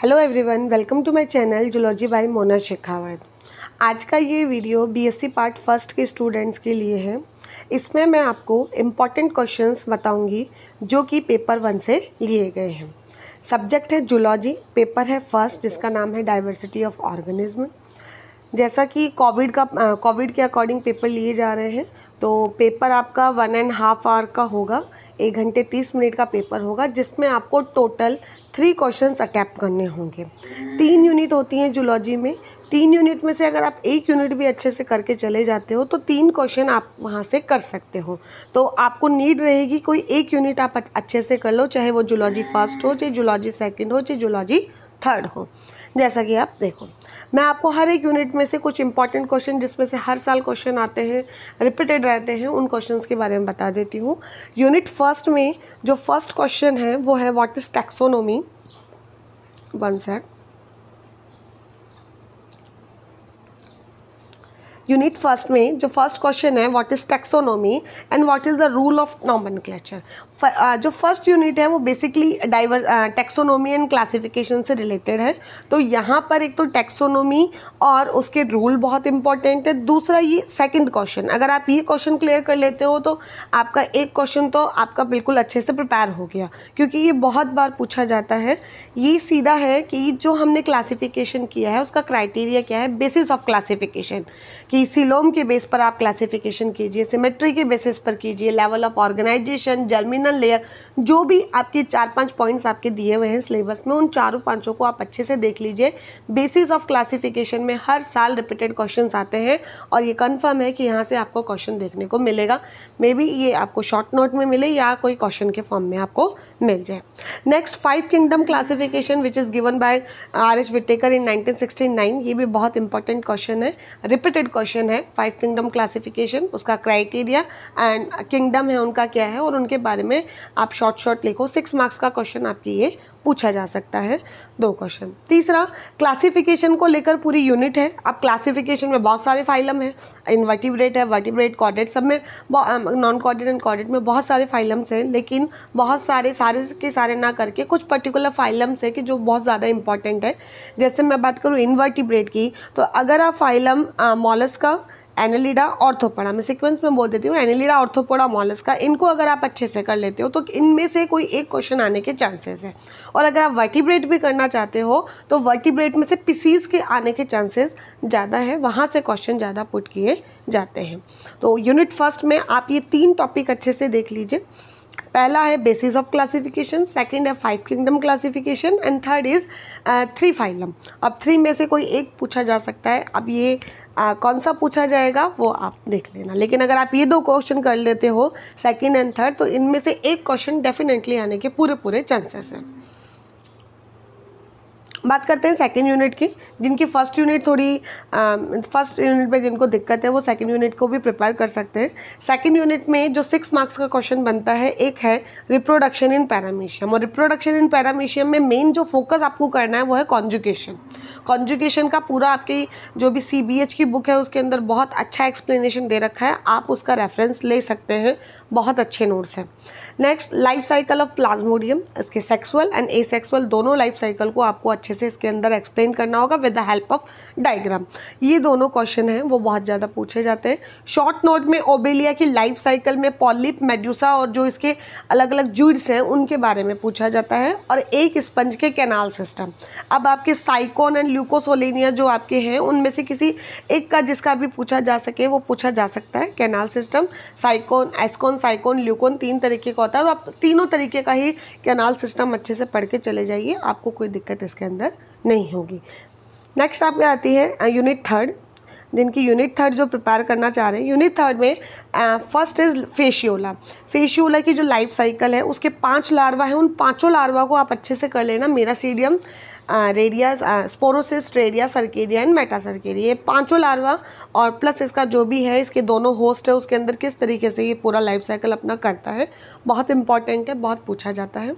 Hello everyone, welcome to my channel zoology by Mona Shekhawat. आज का ये वीडियो बीएससी पार्ट फर्स्ट के स्टूडेंट्स के लिए है। इसमें मैं आपको इम्पॉर्टेंट क्वेश्चंस बताऊंगी जो कि पेपर 1 से लिए गए हैं। सब्जेक्ट है जूलॉजी, पेपर है फर्स्ट जिसका नाम है डाइवर्सिटी ऑफ ऑर्गेनिज्म। जैसा कि कोविड के अकॉर्डिंग पेपर लिए जा रहे हैं, तो पेपर आपका 1.5 आवर का होगा। 1 घंटे 30 मिनट का पेपर होगा, जिसमें आपको टोटल 3 क्वेश्चंस अटैम्प्ट करने होंगे। 3 यूनिट होती हैं जूलॉजी में। 3 यूनिट में से अगर आप 1 यूनिट भी अच्छे से करके चले जाते हो तो 3 क्वेश्चन आप वहाँ से कर सकते हो। तो आपको नीड रहेगी कोई 1 यूनिट आप अच्छे से कर लो, चाहे वो जूलॉजी फर्स्ट हो, चाहे जूलॉजी सेकेंड हो, चाहे जूलॉजी थर्ड हो। जैसा कि आप देखो, मैं आपको हर एक यूनिट में से कुछ इंपॉर्टेंट क्वेश्चन जिसमें से हर साल क्वेश्चन आते हैं, रिपीटेड रहते हैं, उन क्वेश्चंस के बारे में बता देती हूँ। यूनिट फर्स्ट में जो फर्स्ट क्वेश्चन है वो है what is taxonomy. One sec. Unit first में जो फर्स्ट क्वेश्चन है what is taxonomy and what is the rule of nomenclature. जो फर्स्ट यूनिट है वो बेसिकली टैक्सोनॉमी एंड क्लासिफिकेशन से रिलेटेड है। तो यहाँ पर एक तो टैक्सोनॉमी और उसके रूल बहुत इंपॉर्टेंट है। दूसरा ये सेकंड क्वेश्चन, अगर आप ये क्वेश्चन क्लियर कर लेते हो तो आपका एक क्वेश्चन तो आपका बिल्कुल अच्छे से प्रिपेयर हो गया, क्योंकि ये बहुत बार पूछा जाता है। ये सीधा है कि जो हमने क्लासिफिकेशन किया है उसका क्राइटेरिया क्या है, बेसिस ऑफ क्लासिफिकेशन, कि सिलोम के बेस पर आप क्लासिफिकेशन कीजिए, सिमेट्री के बेसिस पर कीजिए, level of organisation, germinal layer, जो भी आपके 4-5 पॉइंट्स आपके दिए हुए हैं सिलेबस में, उन 4-5 को आप अच्छे से देख लीजिए। बेसिस ऑफ क्लासिफिकेशन में हर साल रिपीटेड क्वेश्चंस आते हैं और ये कंफर्म है कि यहाँ से आपको क्वेश्चन देखने को मिलेगा। मे बी ये आपको शॉर्ट नोट में मिले या कोई क्वेश्चन के फॉर्म में आपको मिल जाए। Next 5 kingdom classification which is given by R.H. Whittaker in 1969। ये भी बहुत इंपॉर्टेंट क्वेश्चन है, रिपीटेड क्वेश्चन है। 5 किंगडम क्लासिफिकेशन, उसका क्राइटेरिया एंड किंगडम है उनका क्या है और उनके बारे में आप शॉर्ट लिखो। 6 मार्क्स का क्वेश्चन आपकी ये पूछा जा सकता है, 2 क्वेश्चन। तीसरा, क्लासिफिकेशन को लेकर पूरी यूनिट है। अब क्लासिफिकेशन में बहुत सारे फाइलम है, इनवर्टिब्रेट है, वर्टिब्रेट, कॉर्डेट, सब में नॉन कॉर्डेट एंड कॉर्डेट में बहुत सारे फाइलम्स हैं, लेकिन बहुत सारे के सारे ना करके कुछ पर्टिकुलर फाइलम्स है कि जो बहुत ज़्यादा इंपॉर्टेंट है। जैसे मैं बात करूँ इनवर्टिब्रेट की, तो अगर आप फाइलम मोलस्का, एनेलिडा, ऑर्थोपोडा, मैं सीक्वेंस में बोल देती हूँ, एनेलिडा, ऑर्थोपोडा, मोलस्का, इनको अगर आप अच्छे से कर लेते हो तो इनमें से कोई एक क्वेश्चन आने के चांसेस है। और अगर आप वर्टिब्रेट भी करना चाहते हो तो वर्टिब्रेट में से पीसीज के आने के चांसेस ज़्यादा है, वहाँ से क्वेश्चन ज़्यादा पुट किए जाते हैं। तो यूनिट फर्स्ट में आप ये 3 टॉपिक अच्छे से देख लीजिए। पहला है बेसिस ऑफ क्लासिफिकेशन, सेकंड है 5 kingdom classification and third is 3 phylum. अब 3 में से कोई एक पूछा जा सकता है। अब ये कौन सा पूछा जाएगा वो आप देख लेना, लेकिन अगर आप ये 2 क्वेश्चन कर लेते हो सेकंड एंड थर्ड, तो इनमें से एक क्वेश्चन डेफिनेटली आने के पूरे चांसेस हैं। बात करते हैं सेकंड यूनिट की। जिनकी फर्स्ट यूनिट में जिनको दिक्कत है वो सेकंड यूनिट को भी प्रिपेयर कर सकते हैं। सेकंड यूनिट में जो 6 मार्क्स का क्वेश्चन बनता है, एक है रिप्रोडक्शन इन पैरामीशियम। और रिप्रोडक्शन इन पैरामीशियम में मेन जो फोकस आपको करना है वो है कॉन्जुगेशन। कॉन्जुगेशन का पूरा आपकी जो भी CBH की बुक है उसके अंदर बहुत अच्छा एक्सप्लेनेशन दे रखा है, आप उसका रेफरेंस ले सकते हैं, बहुत अच्छे नोट्स हैं। Next, life cycle of Plasmodium, इसके सेक्सुअल एंड एसेक्सुअल दोनों लाइफ साइकिल को आपको अच्छे से इसके अंदर एक्सप्लेन करना होगा with the help of diagram. ये दोनों क्वेश्चन हैं वो बहुत ज़्यादा पूछे जाते हैं। शॉर्ट नोट में ओबेलिया की लाइफ साइकिल में पॉलिप, मेड्यूसा और जो इसके अलग अलग जूड्स हैं उनके बारे में पूछा जाता है, और एक स्पंज के कैनाल सिस्टम। अब आपके साइकोन एंड ल्यूकोसोलेनिया जो आपके हैं उनमें से किसी एक का जिसका भी पूछा जा सके वो पूछा जा सकता है। Canal system, sycon, ascon, sycon, ल्यूकोन 3 तरीके का होता है, तो आप तीनों तरीके का ही कैनाल सिस्टम अच्छे से पढ़ के चले जाइए, आपको कोई दिक्कत इसके अंदर नहीं होगी। नेक्स्ट आप में आती है यूनिट थर्ड। जिनकी यूनिट थर्ड जो प्रिपेयर करना चाह रहे हैं, यूनिट थर्ड में फर्स्ट इज फेशियोला। फेशियोला की जो लाइफ साइकिल है उसके 5 लार्वा हैं, उन 5 लार्वा को आप अच्छे से कर लेना। Miracidium, redia, sporocyst, redia, cercaria and metacercaria, ये 5 लार्वा और प्लस इसका जो भी है इसके दोनों होस्ट है उसके अंदर किस तरीके से ये पूरा लाइफ साइकिल अपना करता है, बहुत इंपॉर्टेंट है, बहुत पूछा जाता है।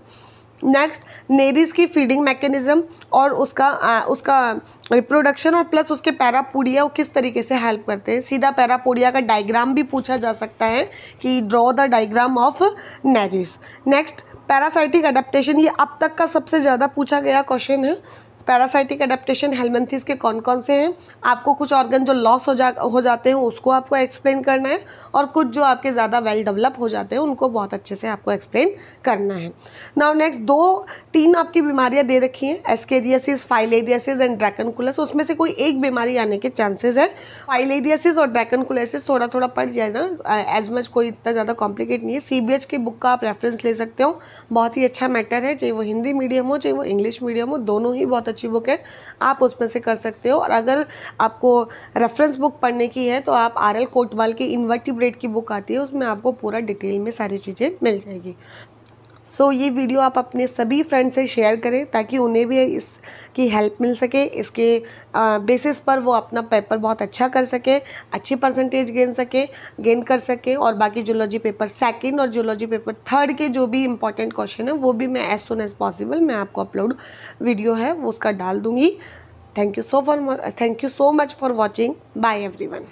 नेक्स्ट, नेरिस की फीडिंग मैकेनिज्म और उसका रिप्रोडक्शन और प्लस उसके पैरापोडिया वो किस तरीके से हेल्प करते हैं। सीधा पैरापोडिया का डायग्राम भी पूछा जा सकता है कि draw the diagram of Nereis. Next, parasitic adaptation, ये अब तक का सबसे ज़्यादा पूछा गया क्वेश्चन है। पैरासाइटिक एडेप्टेशन हेलमिंथेस के कौन कौन से हैं, आपको कुछ ऑर्गन जो लॉस हो जाते हैं उसको आपको एक्सप्लेन करना है, और कुछ जो आपके ज़्यादा वेल डेवलप हो जाते हैं उनको बहुत अच्छे से आपको एक्सप्लेन करना है। नाउ नेक्स्ट 2-3 आपकी बीमारियां दे रखी हैं, एस्केरियासिस, फाइलेरियासिस एंड ड्रैकनकुलस। उसमें से कोई एक बीमारी आने के चांसेस है। फाइलेरियासिस और ड्रैकनकुलसिस थोड़ा थोड़ा पड़ जाए ना, एज मच कोई इतना ज़्यादा कॉम्प्लिकेट नहीं है। CBH की बुक का आप रेफरेंस ले सकते हो, बहुत ही अच्छा मैटर है, चाहे वो हिंदी मीडियम हो चाहे वो इंग्लिश मीडियम हो, दोनों ही बहुत अच्छी बुक है, आप उसमें से कर सकते हो। और अगर आपको रेफरेंस बुक पढ़ने की है तो आप RL कोटवाल की इन्वर्टिब्रेट की बुक आती है, उसमें आपको पूरा डिटेल में सारी चीज़ें मिल जाएगी। सो ये वीडियो आप अपने सभी फ्रेंड से शेयर करें ताकि उन्हें भी इसकी हेल्प मिल सके, इसके बेसिस पर वो अपना पेपर बहुत अच्छा कर सके, अच्छी परसेंटेज गेन कर सके। और बाकी जूलॉजी पेपर 2 और जूलॉजी पेपर 3 के जो भी इंपॉर्टेंट क्वेश्चन है वो भी मैं एज सुन एज पॉसिबल मैं आपको अपलोड वीडियो है वो उसका डाल दूँगी। Thank you so much for watching. Bye everyone.